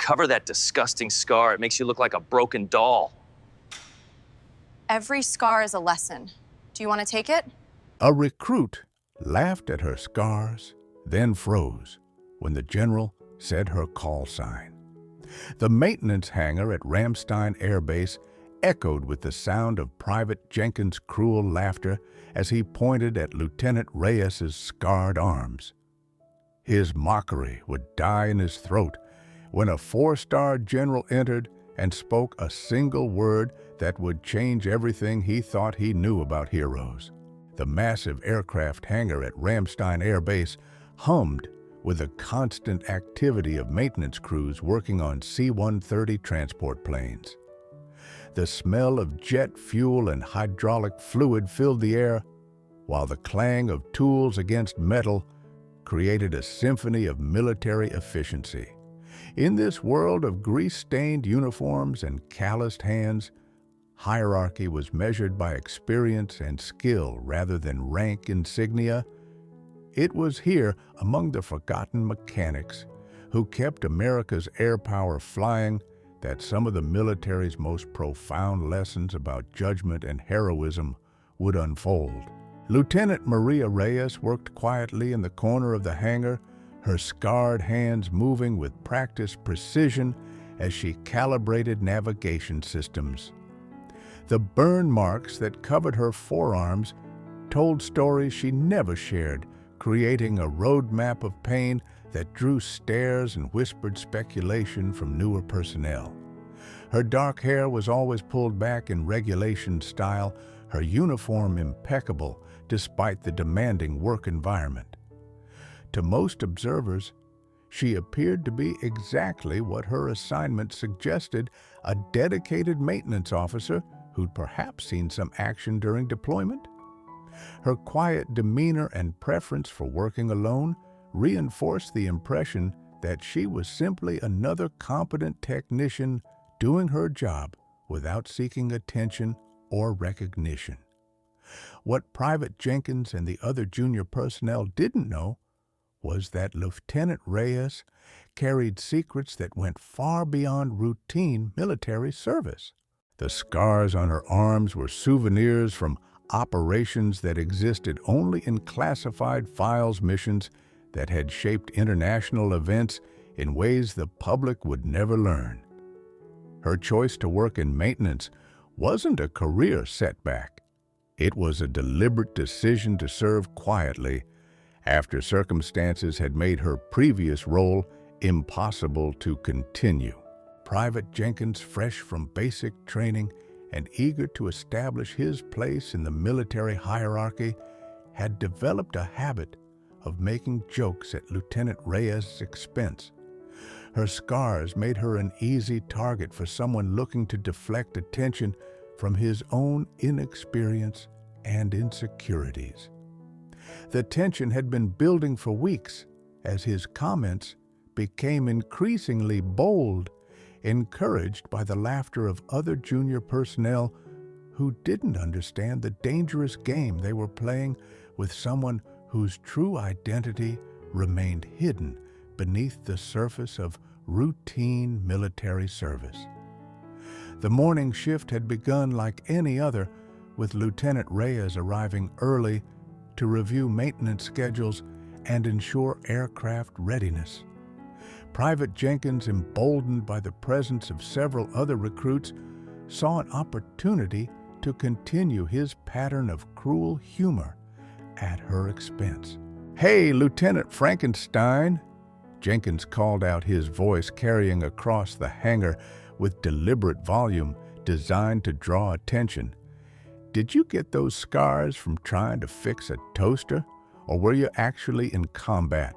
cover that disgusting scar. It makes you look like a broken doll. Every scar is a lesson. Do you want to take it? A recruit laughed at her scars, then froze when the general said her call sign. The maintenance hangar at Ramstein Air Base echoed with the sound of Private Jenkins' cruel laughter as he pointed at Lieutenant Reyes's scarred arms. His mockery would die in his throat when a four-star general entered and spoke a single word that would change everything he thought he knew about heroes. The massive aircraft hangar at Ramstein Air Base hummed with the constant activity of maintenance crews working on C-130 transport planes. The smell of jet fuel and hydraulic fluid filled the air, while the clang of tools against metal created a symphony of military efficiency. In this world of grease-stained uniforms and calloused hands, hierarchy was measured by experience and skill rather than rank insignia. It was here, among the forgotten mechanics who kept America's air power flying, that some of the military's most profound lessons about judgment and heroism would unfold. Lieutenant Maria Reyes worked quietly in the corner of the hangar, her scarred hands moving with practiced precision as she calibrated navigation systems. The burn marks that covered her forearms told stories she never shared, creating a roadmap of pain that drew stares and whispered speculation from newer personnel. Her dark hair was always pulled back in regulation style, her uniform impeccable despite the demanding work environment. To most observers, she appeared to be exactly what her assignment suggested, a dedicated maintenance officer who'd perhaps seen some action during deployment. Her quiet demeanor and preference for working alone reinforced the impression that she was simply another competent technician doing her job without seeking attention or recognition. What Private Jenkins and the other junior personnel didn't know was that Lieutenant Reyes carried secrets that went far beyond routine military service. The scars on her arms were souvenirs from operations that existed only in classified files, missions that had shaped international events in ways the public would never learn. Her choice to work in maintenance wasn't a career setback. It was a deliberate decision to serve quietly after circumstances had made her previous role impossible to continue. Private Jenkins, fresh from basic training and eager to establish his place in the military hierarchy, had developed a habit of making jokes at Lieutenant Reyes' expense. Her scars made her an easy target for someone looking to deflect attention from his own inexperience and insecurities. The tension had been building for weeks as his comments became increasingly bold, encouraged by the laughter of other junior personnel who didn't understand the dangerous game they were playing with someone whose true identity remained hidden beneath the surface of routine military service. The morning shift had begun like any other, with Lieutenant Reyes arriving early to review maintenance schedules and ensure aircraft readiness. Private Jenkins, emboldened by the presence of several other recruits, saw an opportunity to continue his pattern of cruel humor at her expense. "Hey, Lieutenant Frankenstein!" Jenkins called out, his voice carrying across the hangar with deliberate volume designed to draw attention. "Did you get those scars from trying to fix a toaster, or were you actually in combat?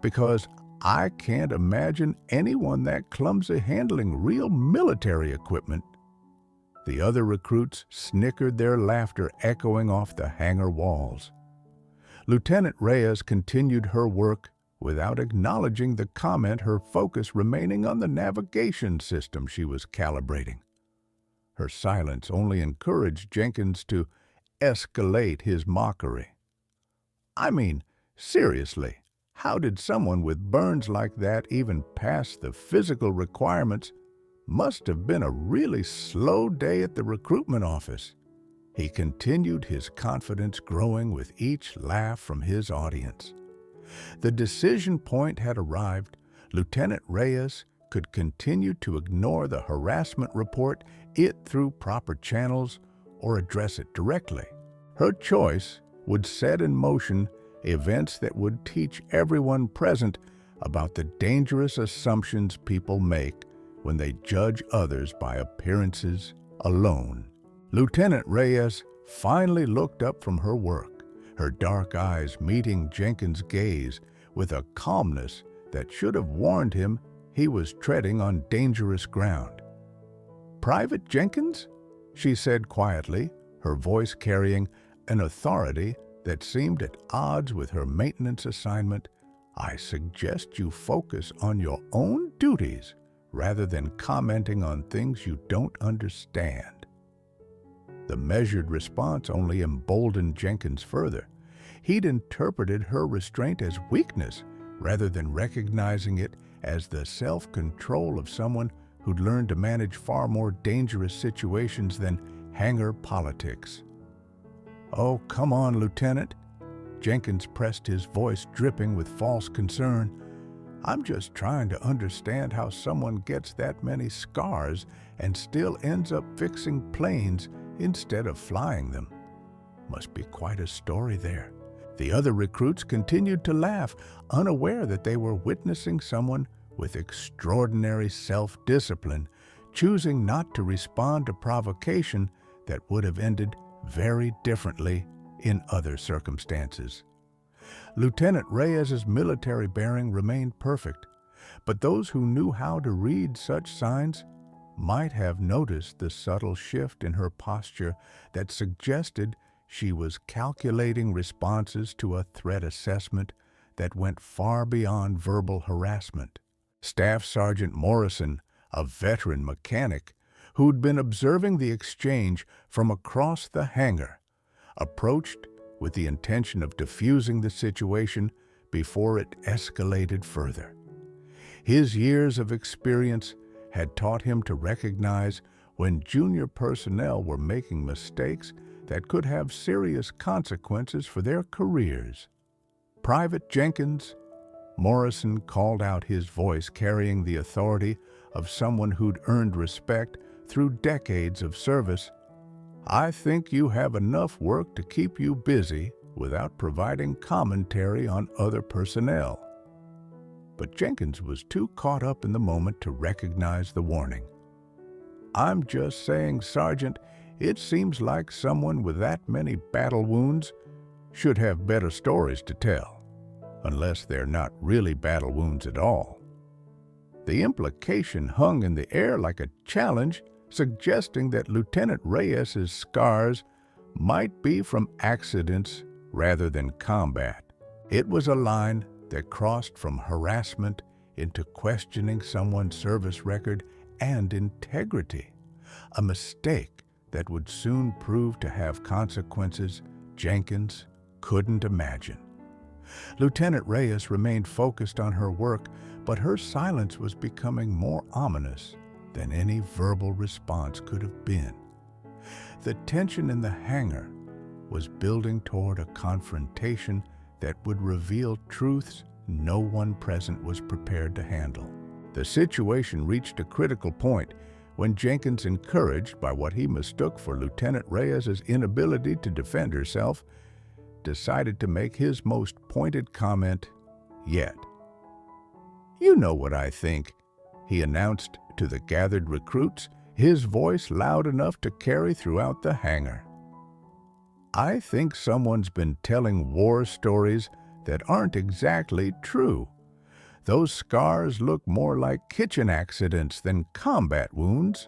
Because I can't imagine anyone that clumsy handling real military equipment." The other recruits snickered, their laughter echoing off the hangar walls. Lieutenant Reyes continued her work without acknowledging the comment, her focus remaining on the navigation system she was calibrating. Her silence only encouraged Jenkins to escalate his mockery. "I mean, seriously, How did someone with burns like that even pass the physical requirements? Must have been a really slow day at the recruitment office. He continued, his confidence growing with each laugh from his audience. The decision point had arrived. Lieutenant Reyes could continue to ignore the harassment report it through proper channels or address it directly. Her choice would set in motion events that would teach everyone present about the dangerous assumptions people make when they judge others by appearances alone. Lieutenant Reyes finally looked up from her work, her dark eyes meeting Jenkins' gaze with a calmness that should have warned him he was treading on dangerous ground. "Private Jenkins?" she said quietly, her voice carrying an authority that seemed at odds with her maintenance assignment. "I suggest you focus on your own duties rather than commenting on things you don't understand." The measured response only emboldened Jenkins further. He'd interpreted her restraint as weakness rather than recognizing it as the self-control of someone who'd learned to manage far more dangerous situations than hangar politics. "Oh, come on, Lieutenant." Jenkins pressed, his voice dripping with false concern. "I'm just trying to understand how someone gets that many scars and still ends up fixing planes instead of flying them. Must be quite a story there." The other recruits continued to laugh, unaware that they were witnessing someone with extraordinary self-discipline, choosing not to respond to provocation that would have ended very differently in other circumstances. Lieutenant Reyes's military bearing remained perfect, but those who knew how to read such signs might have noticed the subtle shift in her posture that suggested she was calculating responses to a threat assessment that went far beyond verbal harassment. Staff Sergeant Morrison, a veteran mechanic who'd been observing the exchange from across the hangar, approached with the intention of diffusing the situation before it escalated further. His years of experience had taught him to recognize when junior personnel were making mistakes that could have serious consequences for their careers. "Private Jenkins," Morrison called out, his voice carrying the authority of someone who'd earned respect through decades of service, "I think you have enough work to keep you busy without providing commentary on other personnel." But Jenkins was too caught up in the moment to recognize the warning. "I'm just saying, Sergeant, it seems like someone with that many battle wounds should have better stories to tell, unless they're not really battle wounds at all." The implication hung in the air like a challenge, suggesting that Lieutenant Reyes's scars might be from accidents rather than combat. It was a line that crossed from harassment into questioning someone's service record and integrity, a mistake that would soon prove to have consequences Jenkins couldn't imagine. Lieutenant Reyes remained focused on her work, but her silence was becoming more ominous than any verbal response could have been. The tension in the hangar was building toward a confrontation that would reveal truths no one present was prepared to handle. The situation reached a critical point when Jenkins, encouraged by what he mistook for Lieutenant Reyes's inability to defend herself, decided to make his most pointed comment yet. "You know what I think," he announced to the gathered recruits, his voice loud enough to carry throughout the hangar. "I think someone's been telling war stories that aren't exactly true. Those scars look more like kitchen accidents than combat wounds."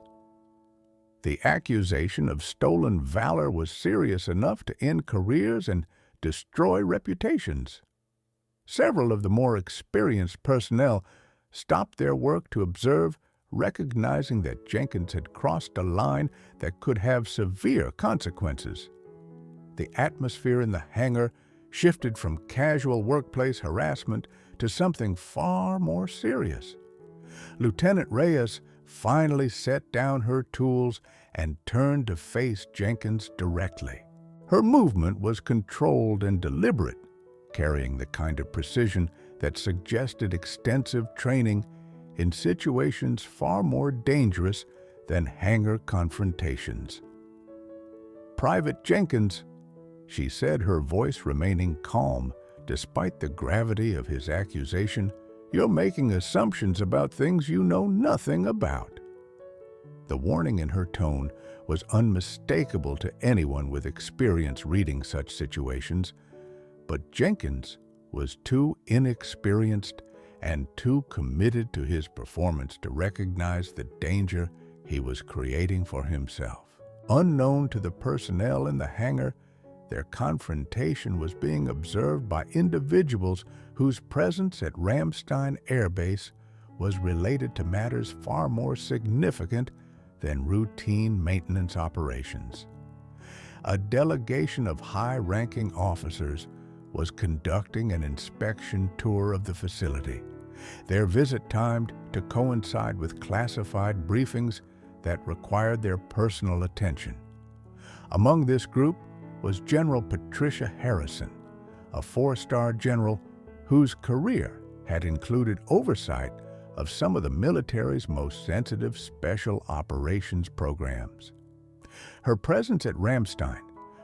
The accusation of stolen valor was serious enough to end careers and destroy reputations. Several of the more experienced personnel stopped their work to observe, recognizing that Jenkins had crossed a line that could have severe consequences. The atmosphere in the hangar shifted from casual workplace harassment to something far more serious. Lieutenant Reyes finally set down her tools and turned to face Jenkins directly. Her movement was controlled and deliberate, carrying the kind of precision that suggested extensive training in situations far more dangerous than hangar confrontations. "Private Jenkins," she said, her voice remaining calm despite the gravity of his accusation, "you're making assumptions about things you know nothing about." The warning in her tone was unmistakable to anyone with experience reading such situations, but Jenkins was too inexperienced and too committed to his performance to recognize the danger he was creating for himself. Unknown to the personnel in the hangar, their confrontation was being observed by individuals whose presence at Ramstein Air Base was related to matters far more significant than routine maintenance operations. A delegation of high-ranking officers was conducting an inspection tour of the facility, their visit timed to coincide with classified briefings that required their personal attention. Among this group was General Patricia Harrison, a four-star general whose career had included oversight of some of the military's most sensitive special operations programs. Her presence at Ramstein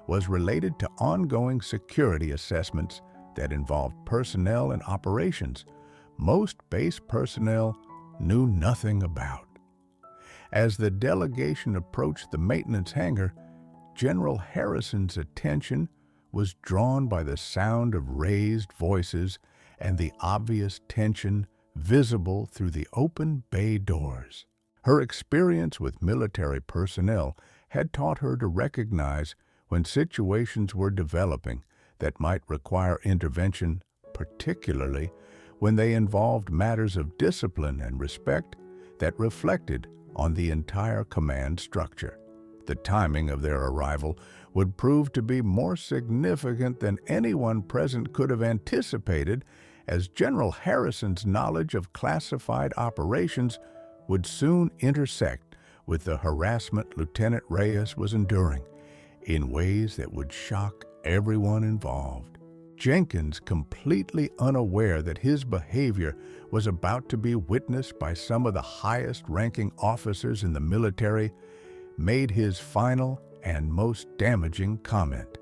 was related to ongoing security assessments that involved personnel and operations most base personnel knew nothing about. As the delegation approached the maintenance hangar, General Harrison's attention was drawn by the sound of raised voices and the obvious tension visible through the open bay doors. Her experience with military personnel had taught her to recognize when situations were developing that might require intervention, particularly when they involved matters of discipline and respect that reflected on the entire command structure. The timing of their arrival would prove to be more significant than anyone present could have anticipated, as General Harrison's knowledge of classified operations would soon intersect with the harassment Lieutenant Reyes was enduring in ways that would shock everyone involved. Jenkins, completely unaware that his behavior was about to be witnessed by some of the highest-ranking officers in the military, made his final and most damaging comment.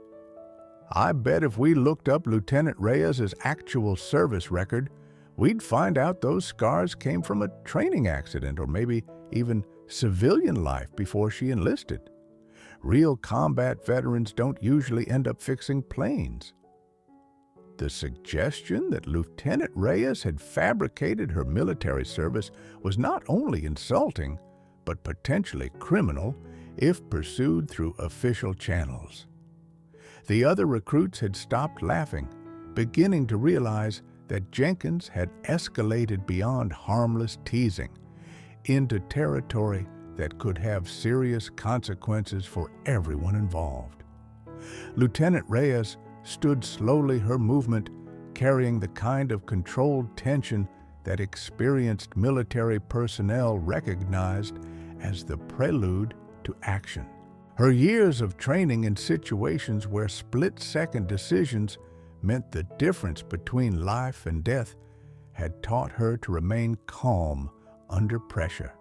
"I bet if we looked up Lieutenant Reyes's actual service record, we'd find out those scars came from a training accident or maybe even civilian life before she enlisted. Real combat veterans don't usually end up fixing planes." The suggestion that Lieutenant Reyes had fabricated her military service was not only insulting, but potentially criminal if pursued through official channels. The other recruits had stopped laughing, beginning to realize that Jenkins had escalated beyond harmless teasing into territory that could have serious consequences for everyone involved. Lieutenant Reyes stood slowly, her movement carrying the kind of controlled tension that experienced military personnel recognized as the prelude to action. Her years of training in situations where split-second decisions meant the difference between life and death had taught her to remain calm under pressure.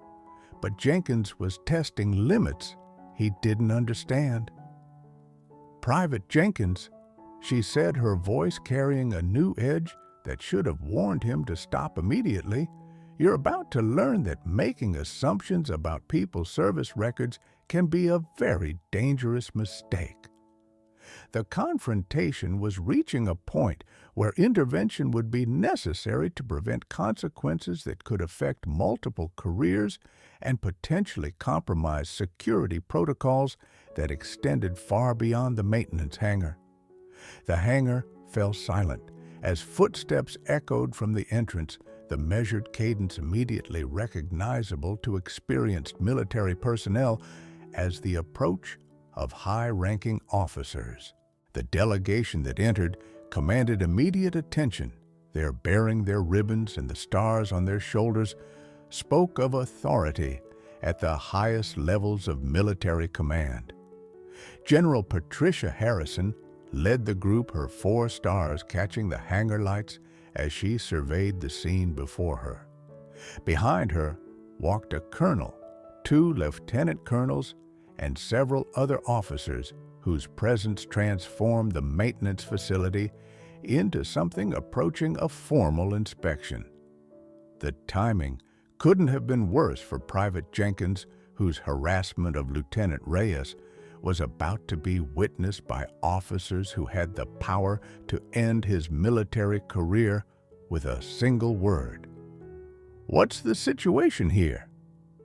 But Jenkins was testing limits he didn't understand. "Private Jenkins," she said, her voice carrying a new edge that should have warned him to stop immediately, "you're about to learn that making assumptions about people's service records can be a very dangerous mistake." The confrontation was reaching a point where intervention would be necessary to prevent consequences that could affect multiple careers and potentially compromise security protocols that extended far beyond the maintenance hangar. The hangar fell silent as footsteps echoed from the entrance, the measured cadence immediately recognizable to experienced military personnel as the approach of high-ranking officers. The delegation that entered commanded immediate attention there bearing their ribbons and the stars on their shoulders, spoke of authority at the highest levels of military command. General Patricia Harrison led the group, her 4 stars catching the hangar lights as she surveyed the scene before her. Behind her walked a colonel, 2 lieutenant colonels, and several other officers whose presence transformed the maintenance facility into something approaching a formal inspection. The timing couldn't have been worse for Private Jenkins, whose harassment of Lieutenant Reyes was about to be witnessed by officers who had the power to end his military career with a single word. "What's the situation here?"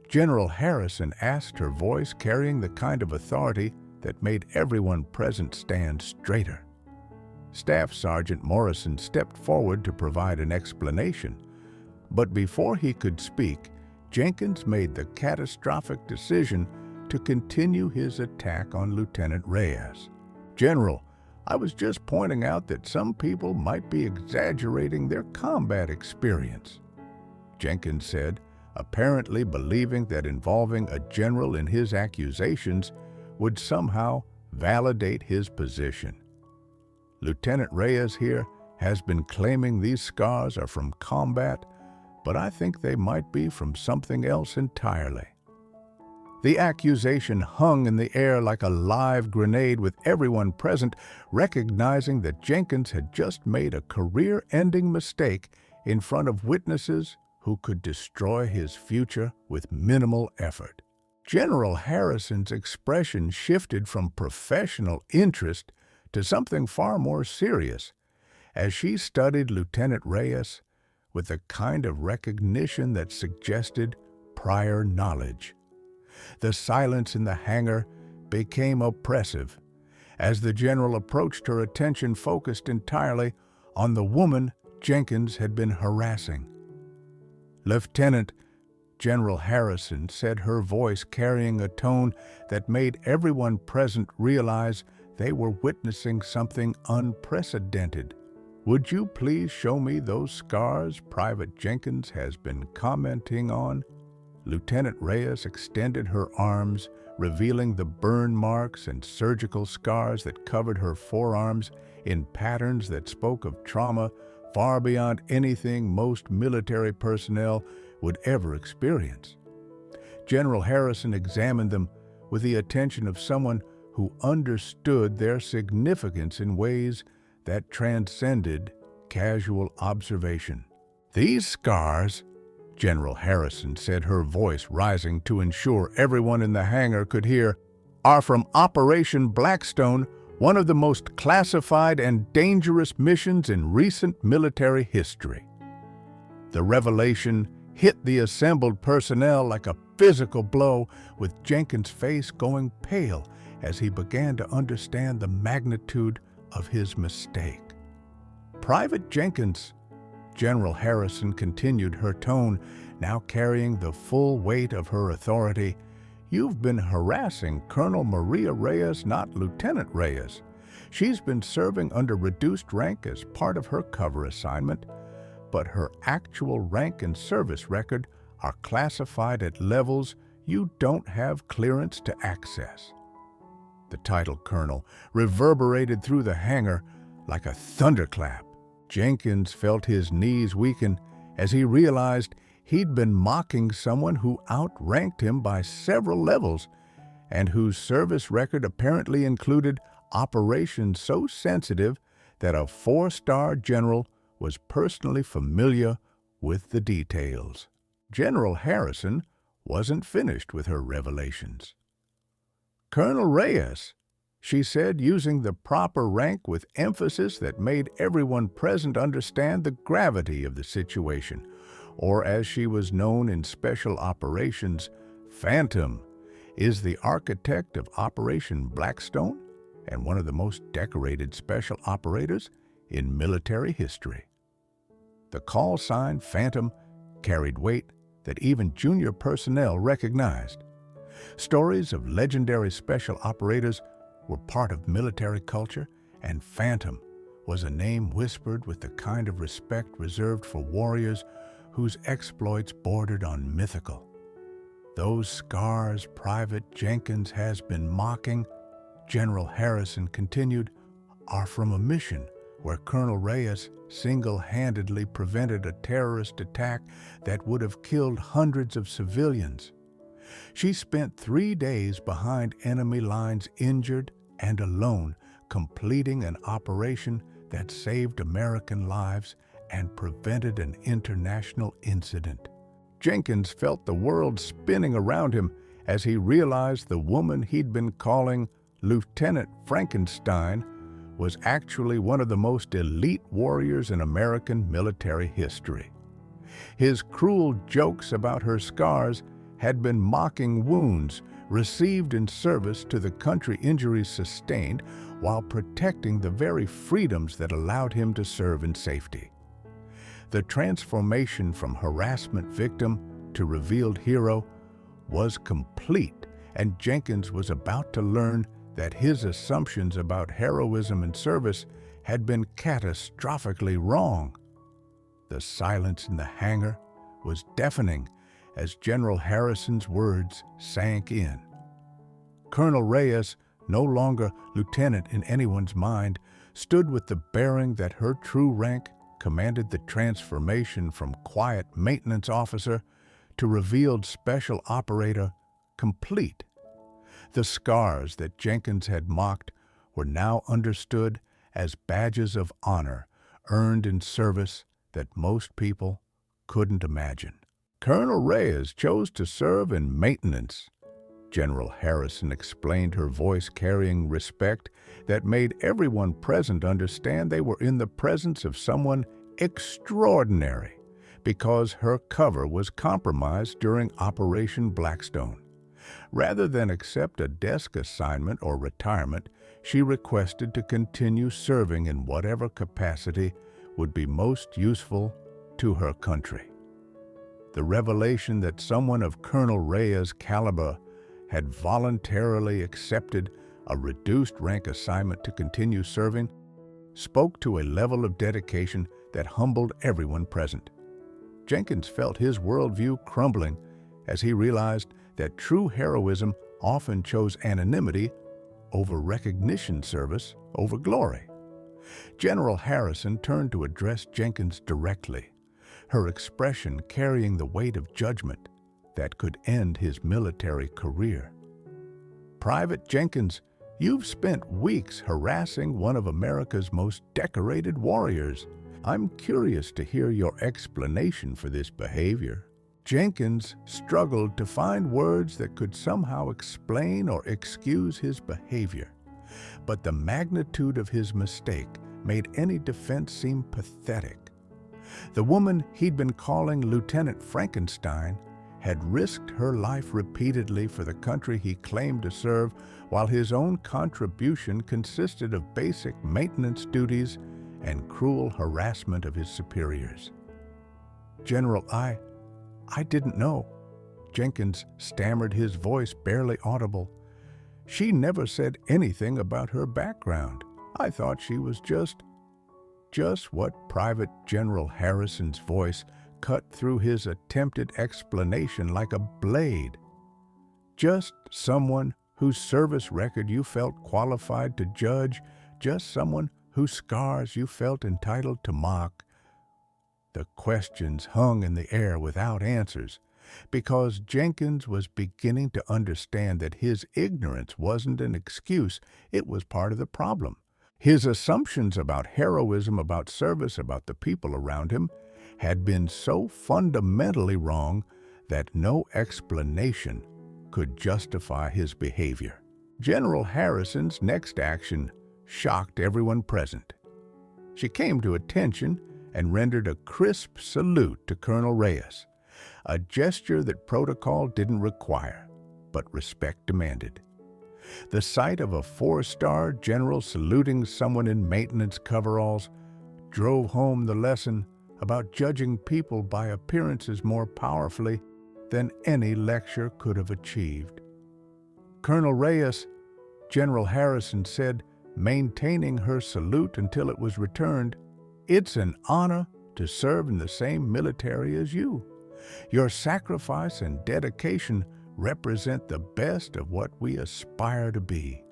General Harrison asked, her voice carrying the kind of authority that made everyone present stand straighter. Staff Sergeant Morrison stepped forward to provide an explanation, but before he could speak, Jenkins made the catastrophic decision to continue his attack on Lieutenant Reyes. "General, I was just pointing out that some people might be exaggerating their combat experience," Jenkins said, apparently believing that involving a general in his accusations would somehow validate his position. "Lieutenant Reyes here has been claiming these scars are from combat, but I think they might be from something else entirely." The accusation hung in the air like a live grenade, with everyone present recognizing that Jenkins had just made a career-ending mistake in front of witnesses who could destroy his future with minimal effort. General Harrison's expression shifted from professional interest to something far more serious as she studied Lieutenant Reyes with the kind of recognition that suggested prior knowledge. The silence in the hangar became oppressive as the general approached, her attention focused entirely on the woman Jenkins had been harassing. "Lieutenant," General Harrison said, her voice carrying a tone that made everyone present realize they were witnessing something unprecedented. "Would you please show me those scars Private Jenkins has been commenting on?" Lieutenant Reyes extended her arms, revealing the burn marks and surgical scars that covered her forearms in patterns that spoke of trauma far beyond anything most military personnel would ever experience. General Harrison examined them with the attention of someone who understood their significance in ways that transcended casual observation. "These scars," General Harrison said, her voice rising to ensure everyone in the hangar could hear, "are from Operation Blackstone, one of the most classified and dangerous missions in recent military history." The revelation hit the assembled personnel like a physical blow, with Jenkins' face going pale as he began to understand the magnitude of his mistake. "Private Jenkins," General Harrison continued, her tone now carrying the full weight of her authority, "you've been harassing Colonel Maria Reyes, not Lieutenant Reyes. She's been serving under reduced rank as part of her cover assignment, but her actual rank and service record are classified at levels you don't have clearance to access." The title colonel reverberated through the hangar like a thunderclap. Jenkins felt his knees weaken as he realized he'd been mocking someone who outranked him by several levels and whose service record apparently included operations so sensitive that a 4-star general was personally familiar with the details. General Harrison wasn't finished with her revelations. "Colonel Reyes," she said, using the proper rank with emphasis that made everyone present understand the gravity of the situation, or as she was known in special operations, Phantom, is the architect of Operation Blackstone and one of the most decorated special operators in military history. The call sign Phantom carried weight that even junior personnel recognized. Stories of legendary special operators were part of military culture, and Phantom was a name whispered with the kind of respect reserved for warriors whose exploits bordered on mythical. "Those scars Private Jenkins has been mocking," General Harrison continued, "are from a mission where Colonel Reyes single-handedly prevented a terrorist attack that would have killed hundreds of civilians. She spent 3 days behind enemy lines injured and alone, completing an operation that saved American lives and prevented an international incident." Jenkins felt the world spinning around him as he realized the woman he'd been calling Lieutenant Frankenstein was actually one of the most elite warriors in American military history. His cruel jokes about her scars had been mocking wounds received in service to the country, injuries sustained while protecting the very freedoms that allowed him to serve in safety. The transformation from harassment victim to revealed hero was complete, and Jenkins was about to learn that his assumptions about heroism and service had been catastrophically wrong. The silence in the hangar was deafening as General Harrison's words sank in. Colonel Reyes, no longer lieutenant in anyone's mind, stood with the bearing that her true rank commanded the transformation from quiet maintenance officer to revealed special operator complete. The scars that Jenkins had mocked were now understood as badges of honor earned in service that most people couldn't imagine. "Colonel Reyes chose to serve in maintenance," General Harrison explained, her voice carrying respect that made everyone present understand they were in the presence of someone extraordinary, because her cover was compromised during Operation Blackstone. Rather than accept a desk assignment or retirement, she requested to continue serving in whatever capacity would be most useful to her country. The revelation that someone of Colonel Reyes' caliber had voluntarily accepted a reduced rank assignment to continue serving spoke to a level of dedication that humbled everyone present. Jenkins felt his worldview crumbling as he realized that true heroism often chose anonymity over recognition, service over glory. General Harrison turned to address Jenkins directly, her expression carrying the weight of judgment that could end his military career. "Private Jenkins, you've spent weeks harassing one of America's most decorated warriors. I'm curious to hear your explanation for this behavior." Jenkins struggled to find words that could somehow explain or excuse his behavior, but the magnitude of his mistake made any defense seem pathetic. The woman he'd been calling Lieutenant Frankenstein had risked her life repeatedly for the country he claimed to serve, while his own contribution consisted of basic maintenance duties and cruel harassment of his superiors. "General, I didn't know." Jenkins stammered, his voice barely audible. "She never said anything about her background. I thought she was just what?" Private General Harrison's voice cut through his attempted explanation like a blade. "Just someone whose service record you felt qualified to judge, just someone whose scars you felt entitled to mock." The questions hung in the air without answers, because Jenkins was beginning to understand that his ignorance wasn't an excuse, it was part of the problem. His assumptions about heroism, about service, about the people around him had been so fundamentally wrong that no explanation could justify his behavior. General Harrison's next action shocked everyone present. She came to attention and rendered a crisp salute to Colonel Reyes, a gesture that protocol didn't require, but respect demanded. The sight of a 4-star general saluting someone in maintenance coveralls drove home the lesson about judging people by appearances more powerfully than any lecture could have achieved. "Colonel Reyes," General Harrison said, maintaining her salute until it was returned. "It's an honor to serve in the same military as you. Your sacrifice and dedication represent the best of what we aspire to be."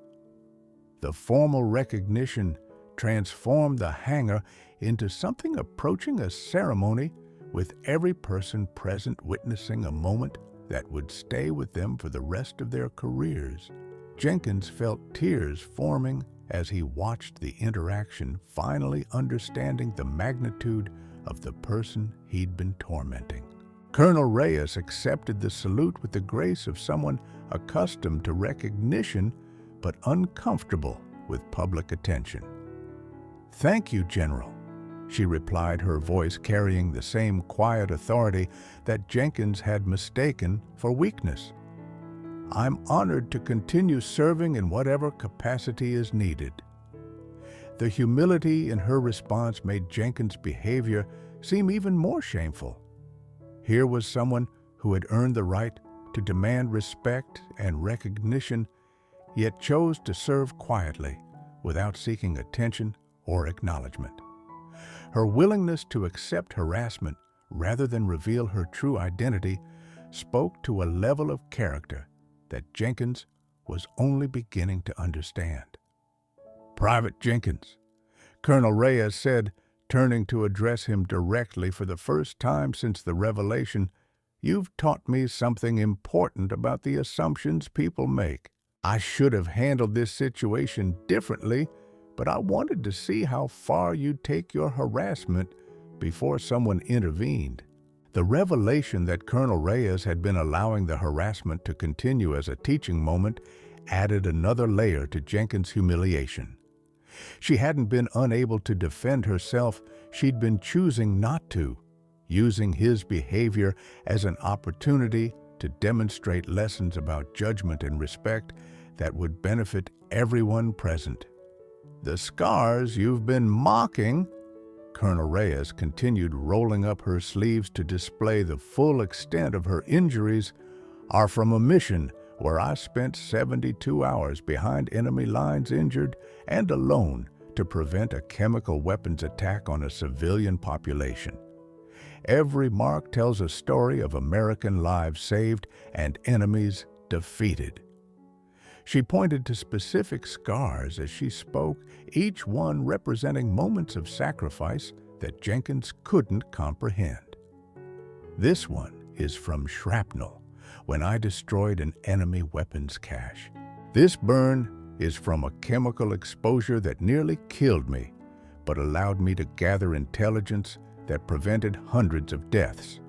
The formal recognition transformed the hangar into something approaching a ceremony, with every person present witnessing a moment that would stay with them for the rest of their careers. Jenkins felt tears forming as he watched the interaction, finally understanding the magnitude of the person he'd been tormenting. Colonel Reyes accepted the salute with the grace of someone accustomed to recognition but uncomfortable with public attention. "Thank you, General," she replied, her voice carrying the same quiet authority that Jenkins had mistaken for weakness. "I'm honored to continue serving in whatever capacity is needed." The humility in her response made Jenkins' behavior seem even more shameful. Here was someone who had earned the right to demand respect and recognition, yet chose to serve quietly without seeking attention or acknowledgement. Her willingness to accept harassment rather than reveal her true identity spoke to a level of character that Jenkins was only beginning to understand. "Private Jenkins," Colonel Reyes said, turning to address him directly for the first time since the revelation, "you've taught me something important about the assumptions people make. I should have handled this situation differently, but I wanted to see how far you'd take your harassment before someone intervened." The revelation that Colonel Reyes had been allowing the harassment to continue as a teaching moment added another layer to Jenkins' humiliation. She hadn't been unable to defend herself, she'd been choosing not to, using his behavior as an opportunity to demonstrate lessons about judgment and respect that would benefit everyone present. "The scars you've been mocking," Colonel Reyes continued, rolling up her sleeves to display the full extent of her injuries, "are from a mission where I spent 72 hours behind enemy lines injured and alone to prevent a chemical weapons attack on a civilian population. Every mark tells a story of American lives saved and enemies defeated." She pointed to specific scars as she spoke, each one representing moments of sacrifice that Jenkins couldn't comprehend. "This one is from shrapnel, when I destroyed an enemy weapons cache. This burn is from a chemical exposure that nearly killed me, but allowed me to gather intelligence that prevented hundreds of deaths.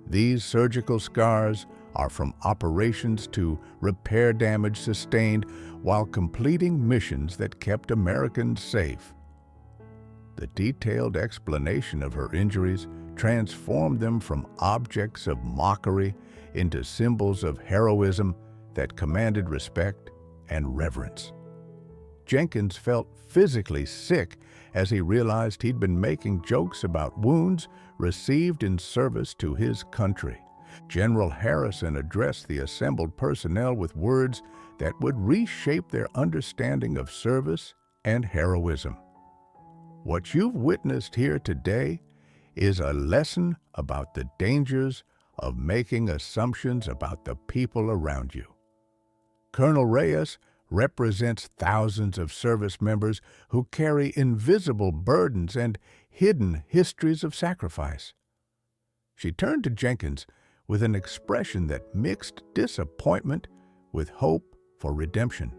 These surgical scars are from operations to repair damage sustained while completing missions that kept Americans safe." The detailed explanation of her injuries transformed them from objects of mockery into symbols of heroism that commanded respect and reverence. Jenkins felt physically sick as he realized he'd been making jokes about wounds received in service to his country. General Harrison addressed the assembled personnel with words that would reshape their understanding of service and heroism. "What you've witnessed here today is a lesson about the dangers of making assumptions about the people around you. Colonel Reyes represents thousands of service members who carry invisible burdens and hidden histories of sacrifice." She turned to Jenkins with an expression that mixed disappointment with hope for redemption.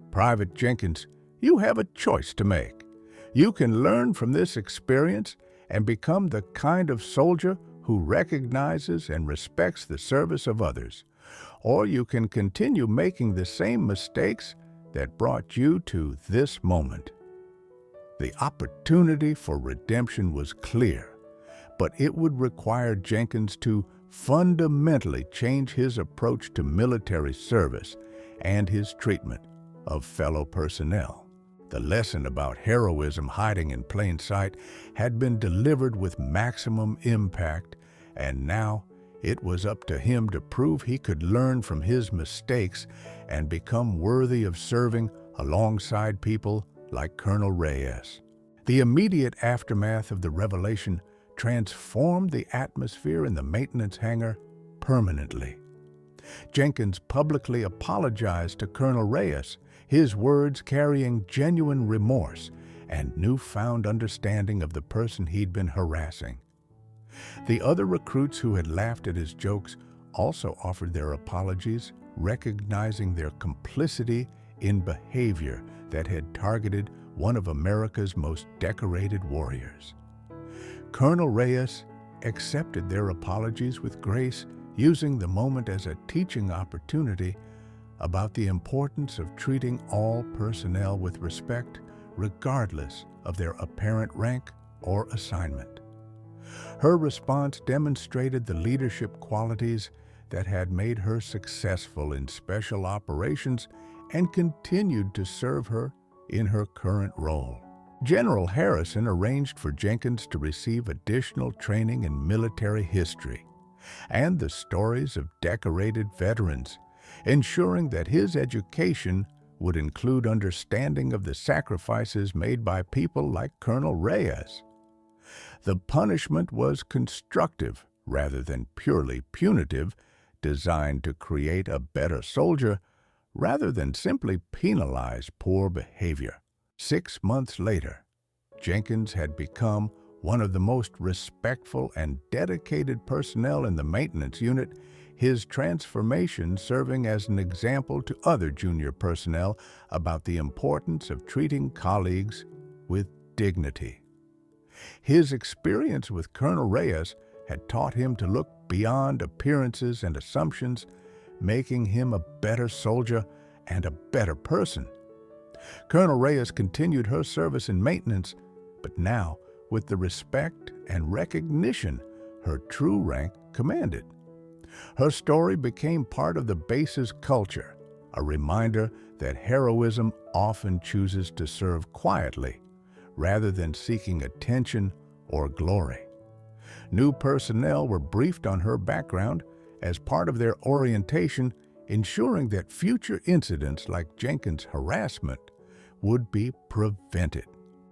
"Private Jenkins, you have a choice to make. You can learn from this experience and become the kind of soldier who recognizes and respects the service of others, or you can continue making the same mistakes that brought you to this moment." The opportunity for redemption was clear, but it would require Jenkins to fundamentally change his approach to military service and his treatment of fellow personnel. The lesson about heroism hiding in plain sight had been delivered with maximum impact, and now it was up to him to prove he could learn from his mistakes and become worthy of serving alongside people like Colonel Reyes. The immediate aftermath of the revelation transformed the atmosphere in the maintenance hangar permanently. Jenkins publicly apologized to Colonel Reyes, his words carrying genuine remorse and newfound understanding of the person he'd been harassing. The other recruits who had laughed at his jokes also offered their apologies, recognizing their complicity in behavior that had targeted one of America's most decorated warriors. Colonel Reyes accepted their apologies with grace, using the moment as a teaching opportunity about the importance of treating all personnel with respect, regardless of their apparent rank or assignment. Her response demonstrated the leadership qualities that had made her successful in special operations and continued to serve her in her current role. General Harrison arranged for Jenkins to receive additional training in military history and the stories of decorated veterans, ensuring that his education would include understanding of the sacrifices made by people like Colonel Reyes. The punishment was constructive rather than purely punitive, designed to create a better soldier rather than simply penalize poor behavior. 6 months later, Jenkins had become one of the most respectful and dedicated personnel in the maintenance unit, his transformation serving as an example to other junior personnel about the importance of treating colleagues with dignity. His experience with Colonel Reyes had taught him to look beyond appearances and assumptions, making him a better soldier and a better person. Colonel Reyes continued her service in maintenance, but now with the respect and recognition her true rank commanded. Her story became part of the base's culture, a reminder that heroism often chooses to serve quietly rather than seeking attention or glory. New personnel were briefed on her background as part of their orientation, ensuring that future incidents like Jenkins' harassment would be prevented.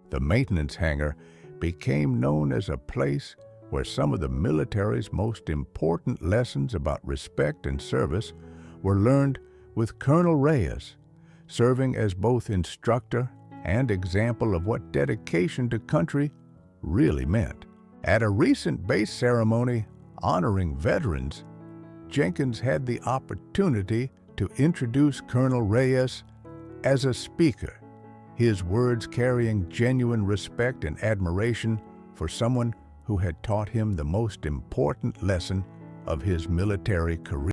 The maintenance hangar became known as a place where some of the military's most important lessons about respect and service were learned, with Colonel Reyes serving as both instructor and example of what dedication to country really meant. At a recent base ceremony honoring veterans, Jenkins had the opportunity to introduce Colonel Reyes as a speaker, his words carrying genuine respect and admiration for someone who had taught him the most important lesson of his military career.